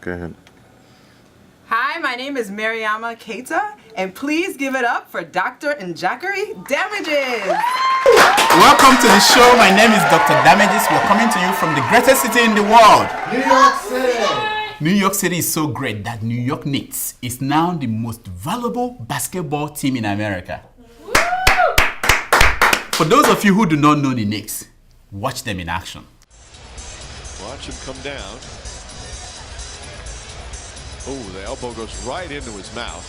Go ahead. Hi, my name is Mariama Keita, and please give it up for Dr. Njakiri Damages. Welcome to the show. My name is Dr. Damages. We're coming to you from the greatest city in the world, New York City. New York City is so great that New York Knicks is now the most valuable basketball team in America. For those of you who do not know the Knicks, watch them in action. Watch him come down. Oh, the elbow goes right into his mouth.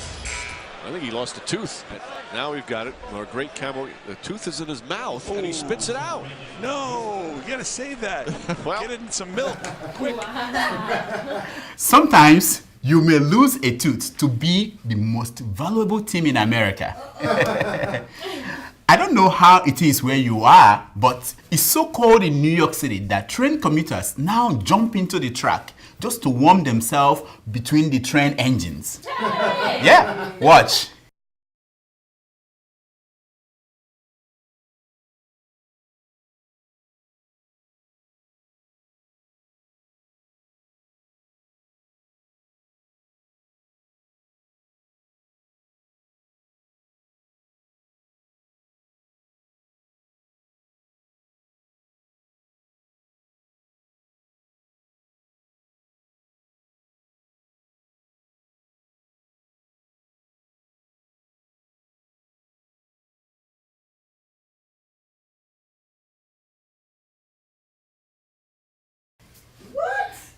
I think he lost a tooth. Now we've got it. Our great camera. The tooth is in his mouth, and he spits it out. No, you gotta save that. Well, get it in some milk, quick. Sometimes you may lose a tooth to be the most valuable team in America. I don't know how it is where you are, but it's so cold in New York City that train commuters now jump into the track just to warm themselves between the train engines. Yeah, watch.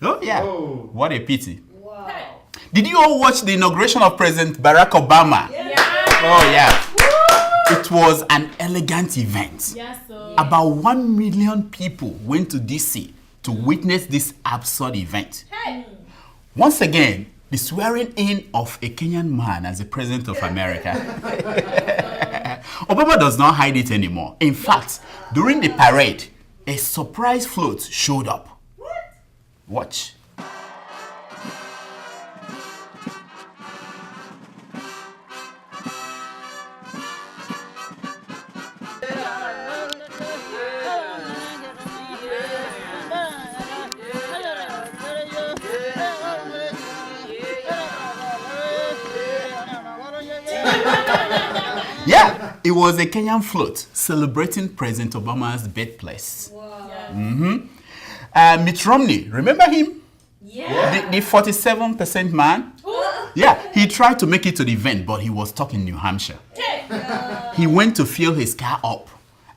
Oh yeah, what a pity. Wow. Did you all watch the inauguration of President Barack Obama? Yeah. Oh yeah. It was an elegant event. Yes, sir. About 1 million people went to DC to witness this absurd event. Hey. Once again, the swearing in of a Kenyan man as the president of America. Obama does not hide it anymore. In fact, during the parade, a surprise float showed up. Watch. Yeah, it was a Kenyan float celebrating President Obama's birthplace. Wow. Mitt Romney, remember him? Yeah. The 47% man? Yeah, he tried to make it to the event, but he was stuck in New Hampshire. He went to fill his car up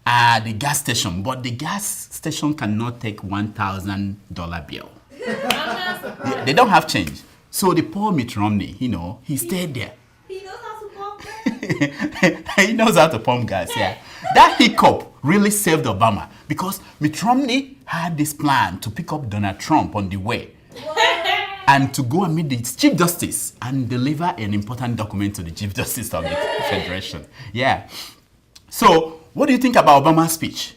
at the gas station, but the gas station cannot take $1,000 bill. Yeah, they don't have change. So the poor Mitt Romney, he stayed there. He knows how to pump gas. He knows how to pump gas, yeah. That hiccup really saved Obama because Mitt Romney had this plan to pick up Donald Trump on the way and to go and meet the Chief Justice and deliver an important document to the Chief Justice of the Federation. Yeah. So, what do you think about Obama's speech?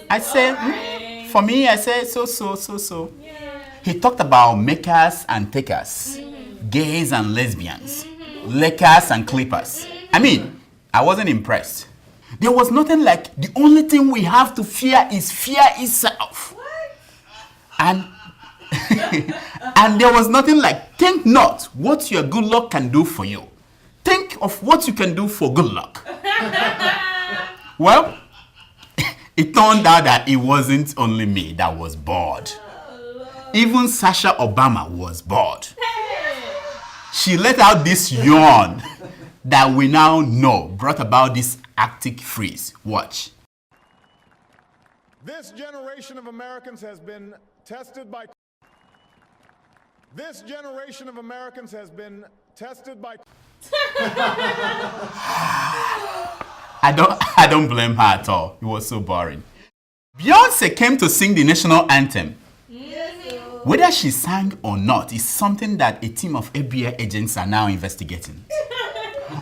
I say, for me, I say so. Yeah. He talked about makers and takers, gays and lesbians, Lakers and Clippers. I mean, I wasn't impressed. There was nothing like the only thing we have to fear is fear itself. What? And and there was nothing like think not what your good luck can do for you. Think of what you can do for good luck. Well, it turned out that it wasn't only me that was bored. Even Sasha Obama was bored. She let out this yawn that we now know brought about this Arctic freeze. Watch. This generation of Americans has been tested by. This generation of Americans has been tested by. I don't blame her at all. It was so boring. Beyonce came to sing the national anthem. Whether she sang or not is something that a team of FBI agents are now investigating.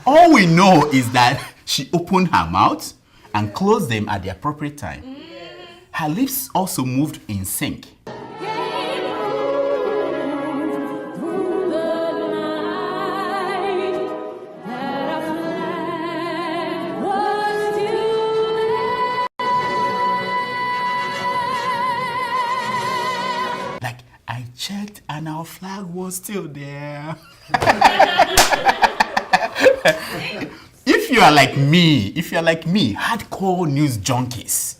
All we know is that she opened her mouth and closed them at the appropriate time. Her lips also moved in sync. I checked and our flag was still there. If you are like me, hardcore news junkies,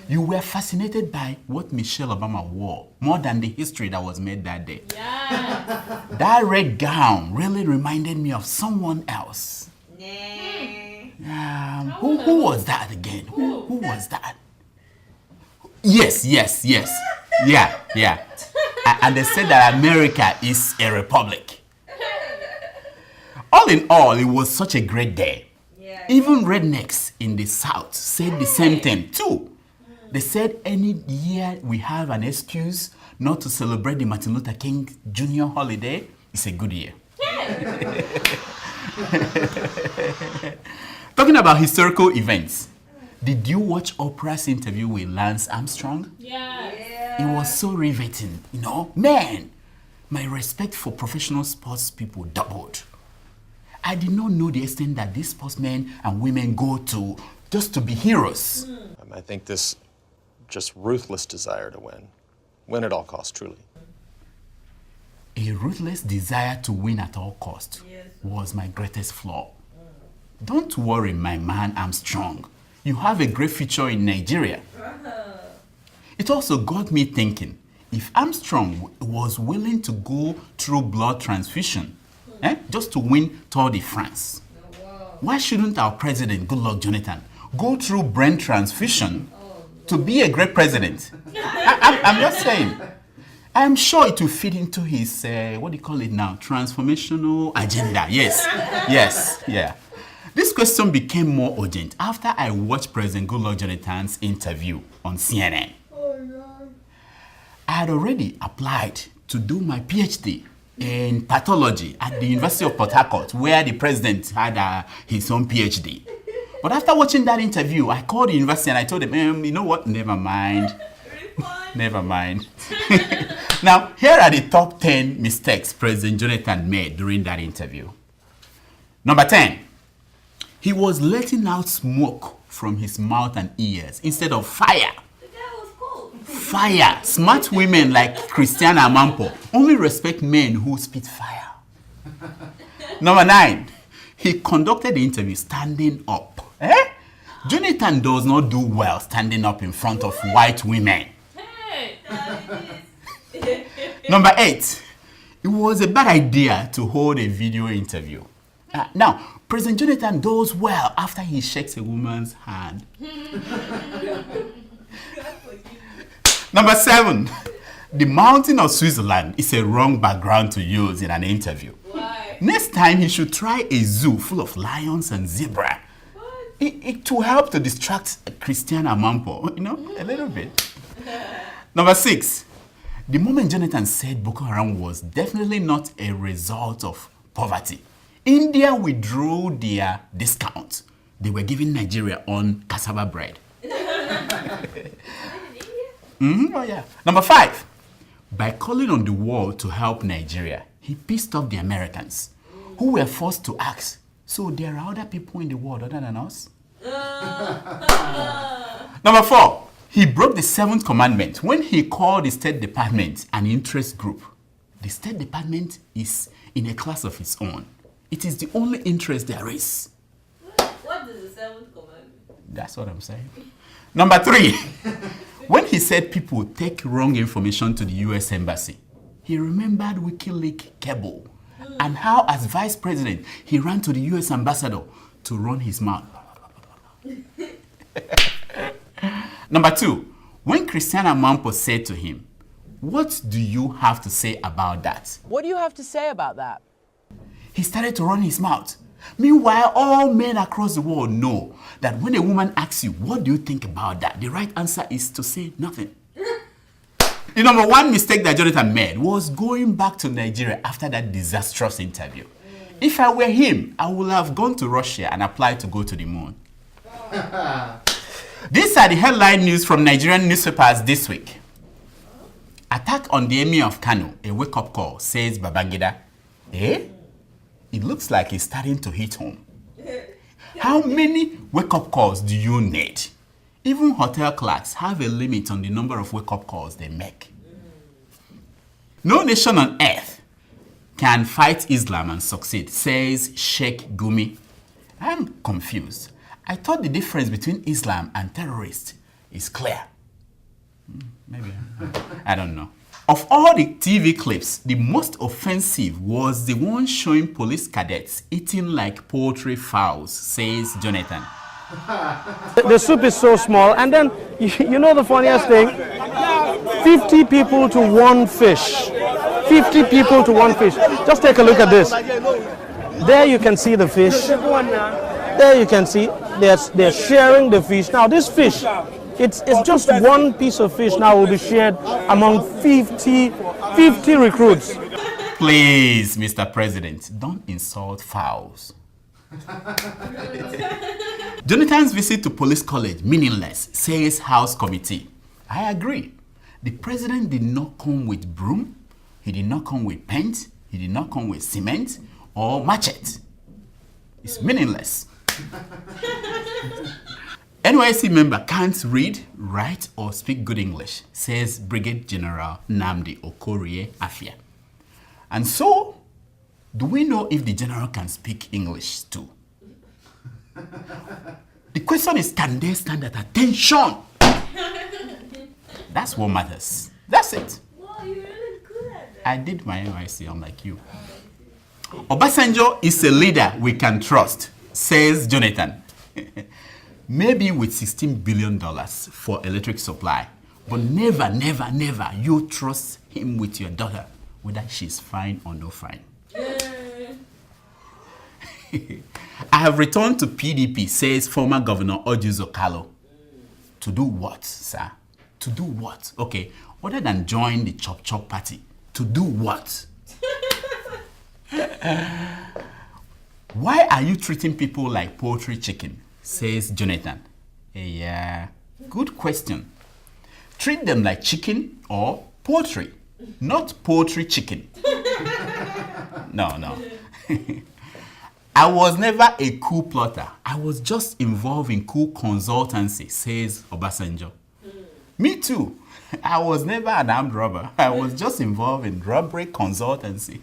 you were fascinated by what Michelle Obama wore more than the history that was made that day. Yes. That red gown really reminded me of someone else. Who was that again? Who was that? Yes. Yeah. And they said that America is a republic. All in all, it was such a great day. Yeah. Even rednecks in the South said the same thing too. They said any year we have an excuse not to celebrate the Martin Luther King Jr. holiday, it's a good year. Talking about historical events, did you watch Oprah's interview with Lance Armstrong? Yes. It was so riveting, Man, my respect for professional sports people doubled. I did not know the extent that these sportsmen and women go to just to be heroes. I think this just ruthless desire to win at all costs, truly. A ruthless desire to win at all costs was my greatest flaw. Don't worry, my man Armstrong. You have a great future in Nigeria. It also got me thinking, if Armstrong was willing to go through blood transfusion just to win Tour de France, why shouldn't our president, Goodluck Jonathan, go through brain transfusion to be a great president? I'm just saying. I'm sure it will fit into his, transformational agenda. Yes. This question became more urgent after I watched President Goodluck Jonathan's interview on CNN. I had already applied to do my PhD in pathology at the University of Port Harcourt, where the president had his own PhD. But after watching that interview, I called the university and I told them, you know what, never mind. Now, here are the top 10 mistakes President Jonathan made during that interview. Number 10, he was letting out smoke from his mouth and ears instead of fire. The guy was cool. Fire. Smart women like Christiana Amampo only respect men who spit fire. Number 9, he conducted the interview standing up. Jonathan does not do well standing up in front of white women. Hey. Number 8, it was a bad idea to hold a video interview. Now, President Jonathan does well after he shakes a woman's hand. Number 7, the mountain of Switzerland is a wrong background to use in an interview. Why? Next time, he should try a zoo full of lions and zebra. It will help to distract Christiana Amampo, a little bit. Number 6, the moment Jonathan said Boko Haram was definitely not a result of poverty, India withdrew their discount they were giving Nigeria on cassava bread. Number 5, by calling on the world to help Nigeria, he pissed off the Americans, who were forced to ask, so there are other people in the world other than us? Number 4, he broke the 7th commandment when he called the State Department an interest group. The State Department is in a class of its own. It is the only interest there is. What is the 7th commandment? That's what I'm saying. Number 3, when he said people take wrong information to the US Embassy, he remembered WikiLeaks cable and how, as vice president, he ran to the US ambassador to run his mouth. Number 2, when Christiana Amampo said to him, "What do you have to say about that?" What do you have to say about that? He started to run his mouth. Meanwhile, all men across the world know that when a woman asks you, "What do you think about that?" the right answer is to say nothing. The number 1 mistake that Jonathan made was going back to Nigeria after that disastrous interview. If I were him, I would have gone to Russia and applied to go to the moon. These are the headline news from Nigerian newspapers this week. Attack on the Emir of Kano, a wake-up call, says Babangida. It looks like it's starting to hit home. How many wake-up calls do you need? Even hotel clerks have a limit on the number of wake-up calls they make. No nation on earth can fight Islam and succeed, says Sheikh Gumi. I'm confused. I thought the difference between Islam and terrorists is clear. Maybe. I don't know. Of all the TV clips, the most offensive was the one showing police cadets eating like poultry fowls, says Jonathan. The soup is so small, and then, you know the funniest thing? 50 people to one fish. 50 people to one fish. Just take a look at this. There you can see the fish. There you can see they're sharing the fish. Now this fish, it's just one piece of fish now will be shared among 50 recruits. Please, Mr. President, don't insult fowls. Jonathan's visit to police college meaningless, says House Committee. I agree. The president did not come with broom, he did not come with paint, he did not come with cement or machete. It's meaningless. NYC member can't read, write, or speak good English, says Brigadier General Nnamdi Okorie Afia. And so, do we know if the general can speak English too? The question is, can they stand at attention? That's what matters. That's it. Wow, you're really good at that. I did my NYC, unlike you. Obasanjo is a leader we can trust, says Jonathan. Maybe with $16 billion for electric supply, but never, never, never you trust him with your daughter, whether she's fine or no fine. I have returned to PDP, says former Governor Ojuzo Kalo. To do what, sir? To do what? Okay, other than join the Chop Chop party, to do what? Why are you treating people like poultry chicken? Says Jonathan. Yeah, good question. Treat them like chicken or poultry, not poultry chicken. No. I was never a coup plotter. I was just involved in coup consultancy, says Obasanjo. Me too. I was never an armed robber. I was just involved in robbery consultancy.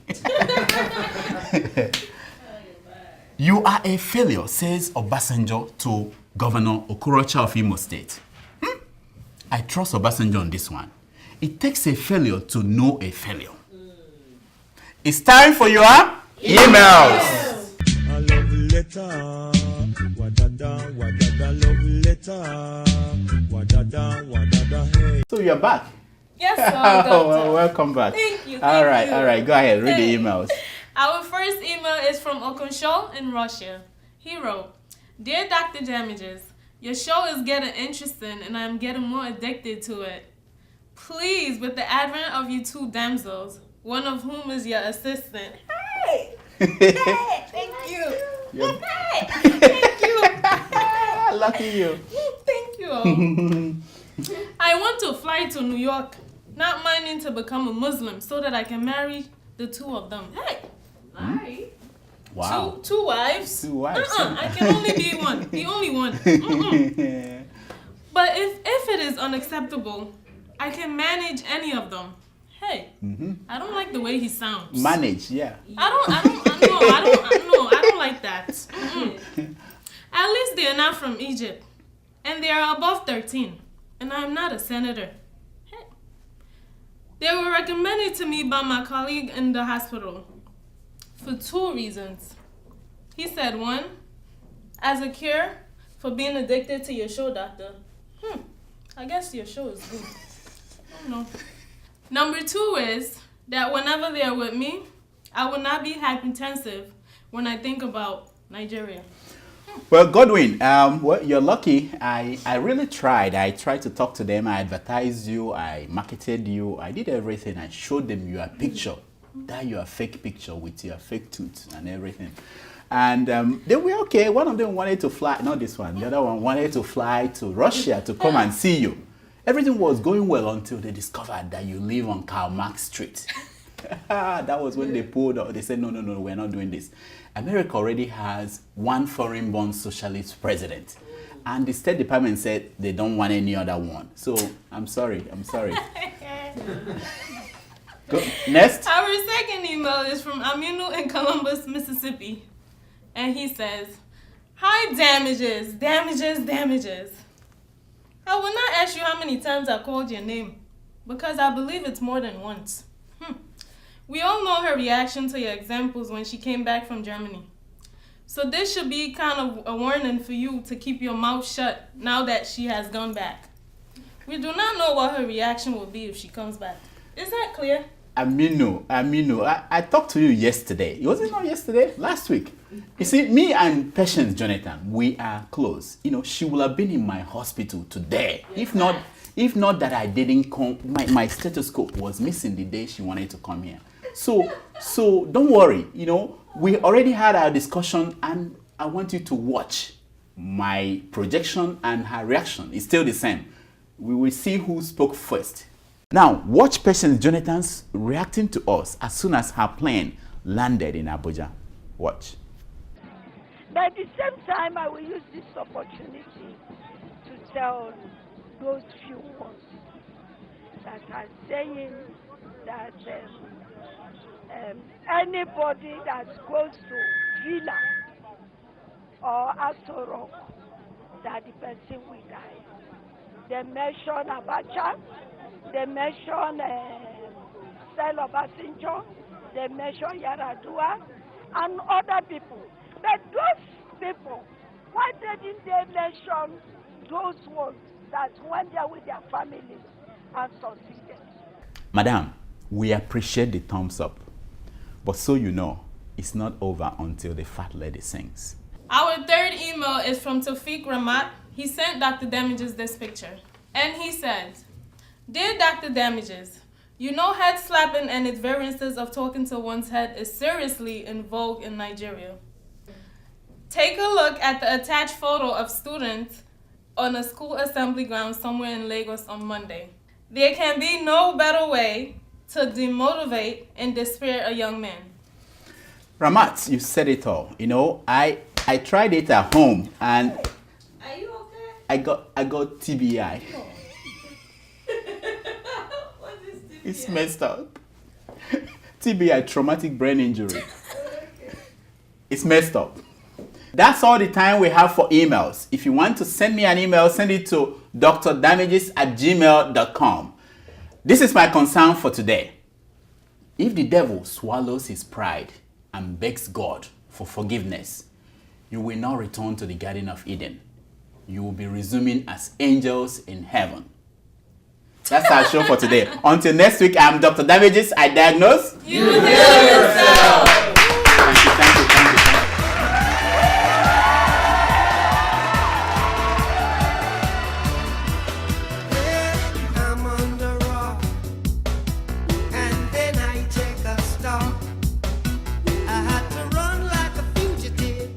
You are a failure, says Obasanjo to Governor Okorocha of Imo State. I trust Obasanjo on this one. It takes a failure to know a failure. It's time for your emails. A love letter, wadada, love letter, wadada, hey. So you're back. Yes, sir. Well, welcome back. Thank you. All right. Go ahead. Read the emails. Our first email is from Okunsho in Russia. He wrote, "Dear Dr. Damages, your show is getting interesting and I'm getting more addicted to it. Please, with the advent of you two damsels, one of whom is your assistant." Hey! Thank you. Hey! Thank you. Lucky you. Thank you. I want to fly to New York, not minding to become a Muslim so that I can marry the two of them. Hey! Married? Wow. Two wives? 2 wives. I can only be one. The only one. But if it is unacceptable, I can manage any of them. Hey, I don't like the way he sounds. Manage, yeah. I don't like that. At least they are not from Egypt. And they are above 13. And I am not a senator. Hey. They were recommended to me by my colleague in the hospital for 2 reasons. He said, 1, as a cure for being addicted to your show, doctor. I guess your show is good. I don't know. Number 2 is that whenever they are with me, I will not be hypertensive when I think about Nigeria. Well, Godwin, you're lucky. I really tried. I tried to talk to them. I advertised you. I marketed you. I did everything. I showed them your picture, that your fake picture with your fake tooth and everything. And they were okay. One of them wanted to fly, not this one. The other one wanted to fly to Russia to come and see you. Everything was going well until they discovered that you live on Karl Marx Street. That was when they pulled out. They said, no, we're not doing this. America already has one foreign-born socialist president. And the State Department said they don't want any other one. So, I'm sorry. Go. Next. Our second email is from Aminu in Columbus, Mississippi. And he says, "Hi, damages. I will not ask you how many times I called your name, because I believe it's more than once. We all know her reaction to your examples when she came back from Germany. So this should be kind of a warning for you to keep your mouth shut now that she has gone back. We do not know what her reaction will be if she comes back. Is that clear?" Aminu, I talked to you yesterday. Was it not yesterday? Last week. You see, me and Patience Jonathan, we are close. You know, she will have been in my hospital today. If not that I didn't come, my stethoscope was missing the day she wanted to come here. So don't worry. You know, we already had our discussion, and I want you to watch my projection and her reaction. It's still the same. We will see who spoke first. Now, watch Patience Jonathan's reacting to us as soon as her plane landed in Abuja. Watch. But at the same time, I will use this opportunity to tell those few ones that are saying that anybody that goes to Villa or Aso Rock, that the person will die. They mention Abacha, they mention Sel Obasanjo, they mention Yaradua, and other people. But those people, why didn't they mention those ones that went there with their families and succeeded? Madam, we appreciate the thumbs up. But so you know, it's not over until the fat lady sings. Our third email is from Tawfiq Ramat. He sent Dr. Damages this picture. And he says, "Dear Dr. Damages, you know head slapping and its variances of talking to one's head is seriously in vogue in Nigeria. Take a look at the attached photo of students on a school assembly ground somewhere in Lagos on Monday. There can be no better way to demotivate and despair a young man." Ramat, you said it all. You know, I tried it at home and Are you okay? I got TBI. What is TBI? It's messed up. TBI, traumatic brain injury. It's messed up. That's all the time we have for emails. If you want to send me an email, send it to drdamages@gmail.com. This is my concern for today. If the devil swallows his pride and begs God for forgiveness, you will not return to the Garden of Eden. You will be resuming as angels in heaven. That's our show for today. Until next week, I'm Dr. Damages. I diagnose. You heal yourself. Thank you. I'm on the rock, and then I take a stop. I had to run like a fugitive.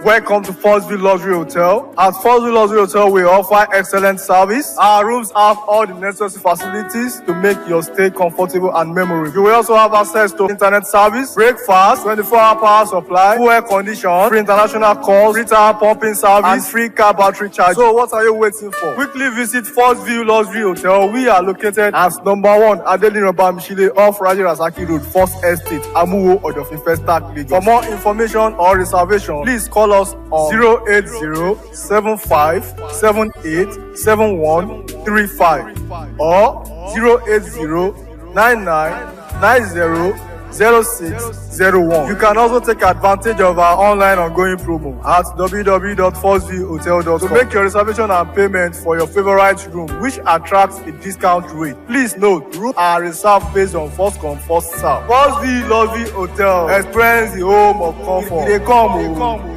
Welcome to Forstview Luxury Hotel. At Forstview Luxury Hotel, we offer excellent service. Our rooms have all the necessary facilities to make your stay comfortable and memorable. You will also have access to internet service, breakfast, 24-hour power supply, full air condition, free international calls, free tire pumping service, and free car battery charge. So what are you waiting for? Quickly visit Forstview Luxury Hotel. We are located at #1 Adeola Mishile off Raji Rasaki Road, First Estate, Amuwo, Odofin Festac, Lagos. For more information or reservation, please call us on 08075787135 or 08099900601. You can also take advantage of our online ongoing promo at www.forceviewhotel.com to make your reservation and payment for your favorite room, which attracts a discount rate. Please note, rooms are reserved based on first come, first serve. Forstview Luxury Hotel. Experience the home of comfort. They come.